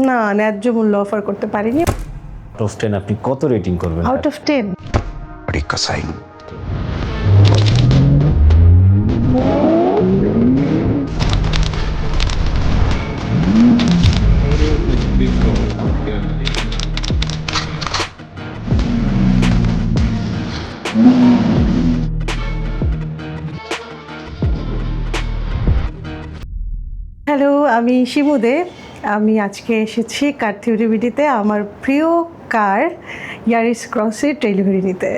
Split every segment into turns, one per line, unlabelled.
না, ন্যায্য মূল্য অফার করতে পারিনি।
আউট অফ 10 আপনি কত রেটিং করবেন?
আউট অফ 10
बड़ी कसाई।
হ্যালো, আমি শিমু দে। আমি আজকে এসেছি কার থিওরি বিডিতে আমার প্রিয় কার ইয়ারিস ক্রসের ডেলিভারি নিতে।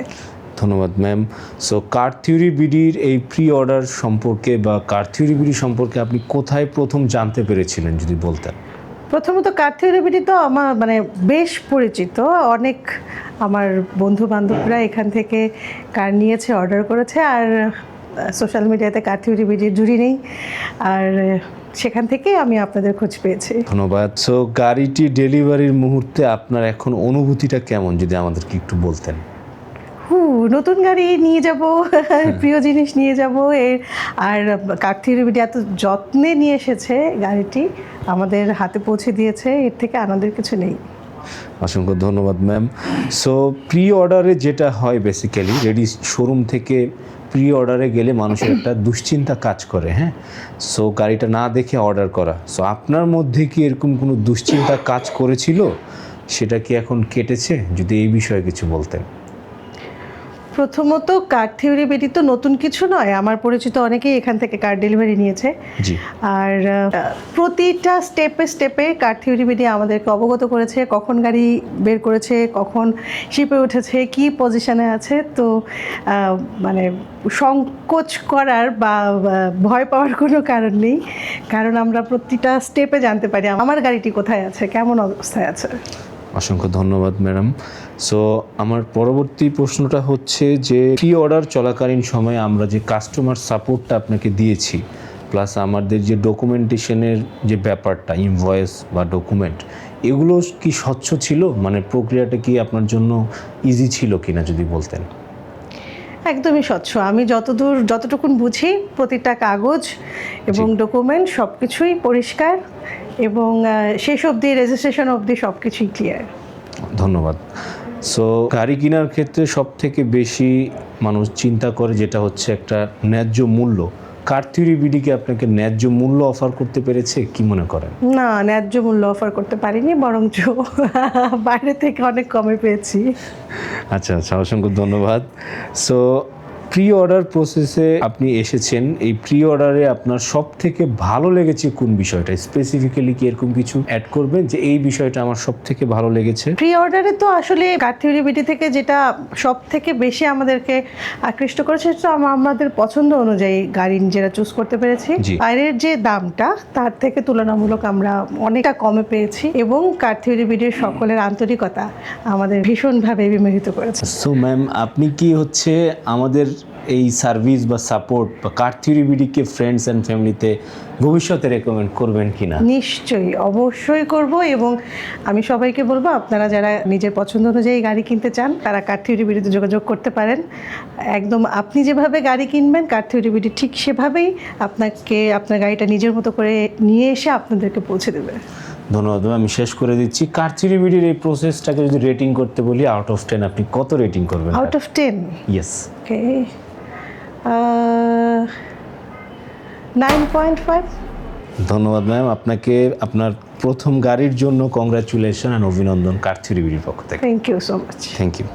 ধন্যবাদ ম্যাম। সো কার থিওরি বিডির এই প্রি অর্ডার সম্পর্কে বা কার থিওরি বিডি সম্পর্কে আপনি কোথায় প্রথম জানতে পেরেছিলেন যদি বলতেন?
প্রথমত কার থিওরি বিডি তো আমার বেশ পরিচিত। অনেক আমার বন্ধু বান্ধবরা এখান থেকে কার নিয়েছে, অর্ডার করেছে। আর সোশ্যাল মিডিয়াতে কার থিওরি বিডির জুড়ি নেই। আর সেখান থেকে আমি আপনাদের খোঁজ পেয়েছি।
ধন্যবাদ। সো গাড়িটি ডেলিভারির মুহূর্তে আপনার এখন অনুভূতিটা কেমন যদি আমাদেরকে একটু বলতেন?
নতুন গাড়ি নিয়ে যাব, প্রিয় জিনিস নিয়ে যাব। আর কার থিওরি বিডি এত যত্নে নিয়ে এসেছে গাড়িটি, আমাদের হাতে পৌঁছে দিয়েছে, এর থেকে আনন্দের কিছু নেই।
অসংখ্য ধন্যবাদ ম্যাম। সো প্রি অর্ডারে যেটা হয় বেসিক্যালি রেডি শোরুম থেকে প্রি অর্ডারে গেলে মানুষের একটা দুশ্চিন্তা কাজ করে, হ্যাঁ। সো গাড়িটা না দেখে অর্ডার করা, সো আপনার মধ্যে কি এরকম কোনো দুশ্চিন্তা কাজ করেছিল? সেটা কি এখন কেটেছে? যদি এই বিষয়ে কিছু বলতেন।
প্রথমত কার থিওরি বিডি তো নতুন কিছু নয়, আমার পরিচিত অনেকেই এখান থেকে কার ডেলিভারি নিয়েছে।
জি।
আর প্রতিটা স্টেপে স্টেপে কার থিওরি বিডি আমাদেরকে অবগত করেছে, কখন গাড়ি বের করেছে, কখন শিপে উঠেছে, কি পজিশনে আছে। তো সংকোচ করার বা ভয় পাওয়ার কোনো কারণ নেই, কারণ আমরা প্রতিটা স্টেপে জানতে পারি আমার গাড়িটি কোথায় আছে, কেমন অবস্থায় আছে।
অসংখ্য ধন্যবাদ ম্যাডাম। সো আমার পরবর্তী প্রশ্নটা হচ্ছে যে প্রি অর্ডার চলাকালীন সময়ে আমরা যে কাস্টমার সাপোর্টটা আপনাকে দিয়েছি, প্লাস আমাদের যে ডকুমেন্টেশনের যে ব্যাপারটা, ইনভয়েস বা ডকুমেন্ট, এগুলো কি স্বচ্ছ ছিল? মানে প্রক্রিয়াটা কি আপনার জন্য ইজি ছিল কিনা যদি বলতেন?
একদমই স্বচ্ছ। আমি যতটুকুন বুঝি প্রতিটা কাগজ এবং ডকুমেন্ট সব কিছুই পরিষ্কার এবং শেষ অবধি রেজিস্ট্রেশন অবধি সব কিছুই ক্লিয়ার।
ধন্যবাদ। সো গাড়ি কেনার ক্ষেত্রে সব থেকে বেশি মানুষ চিন্তা করে যেটা হচ্ছে একটা ন্যায্য মূল্য। কার থিওরি বিডিকে আপনাকে ন্যায্য মূল্য অফার করতে পেরেছে কি মনে করেন?
না, ন্যায্য মূল্য অফার করতে পারিনি, বরঞ্চ বাইরে থেকে অনেক কমে পেয়েছি।
আচ্ছা আচ্ছা, অসংখ্য ধন্যবাদ। সো প্রি অর্ডার প্রসেসে আপনি এসেছেন, এই প্রি অর্ডারে আপনার সব থেকে ভালো লেগেছে কোন বিষয়টা? স্পেসিফিক্যালি কি এরকম কিছু অ্যাড করবেন যে এই বিষয়টা আমার সব থেকে ভালো লেগেছে?
প্রি অর্ডারে তো আসলে কার থিওরি বিডি থেকে যেটা সব থেকে বেশি আমাদেরকে আকৃষ্ট করেছে সেটা আমাদের পছন্দ অনুযায়ী গাড়ি নিজেরা চুজ করতে পেরেছি। বাইরের যে দামটা তার থেকে তুলনামূলক আমরা অনেকটা কমে পেয়েছি এবং কার থিওরি বিডির সকলের আন্তরিকতা আমাদের ভীষণভাবে বিমোহিত করেছে।
সো ম্যাম, আপনি কি হচ্ছে আমাদের এই সার্ভিস বা সাপোর্ট বা কার থিওরি বিডিকে ফ্রেন্ডস অ্যান্ড ফ্যামিলিতে ভবিষ্যতে রেকমেন্ড করবেন কিনা?
নিশ্চয়ই, অবশ্যই করব। এবং আমি সবাইকে বলবো আপনারা যারা নিজের পছন্দ অনুযায়ী গাড়ি কিনতে চান তারা কার থিওরি বিডিতে যোগাযোগ করতে পারেন। একদম আপনি যেভাবে গাড়ি কিনবেন কার থিওরি বিডি ঠিক সেভাবেই আপনাকে আপনার গাড়িটা নিজের মতো করে নিয়ে এসে আপনাদেরকে পৌঁছে দেবে।
ধন্যবাদ। আমি শেষ করে দিচ্ছি, কার থিওরি বিডির এই প্রসেসটাকে যদি রেটিং করতে বলি আউট অফ 10 আপনি কত রেটিং করবেন?
Out of 10?
ইয়েস।
ওকে, 9.5।
ধন্যবাদ ম্যাম আপনাকে। আপনার প্রথম গাড়ির জন্য কংগ্রাচুলেশন অ্যান্ড অভিনন্দন কার থিওরি বিডির পক্ষ থেকে।
Thank you so much.
Thank you.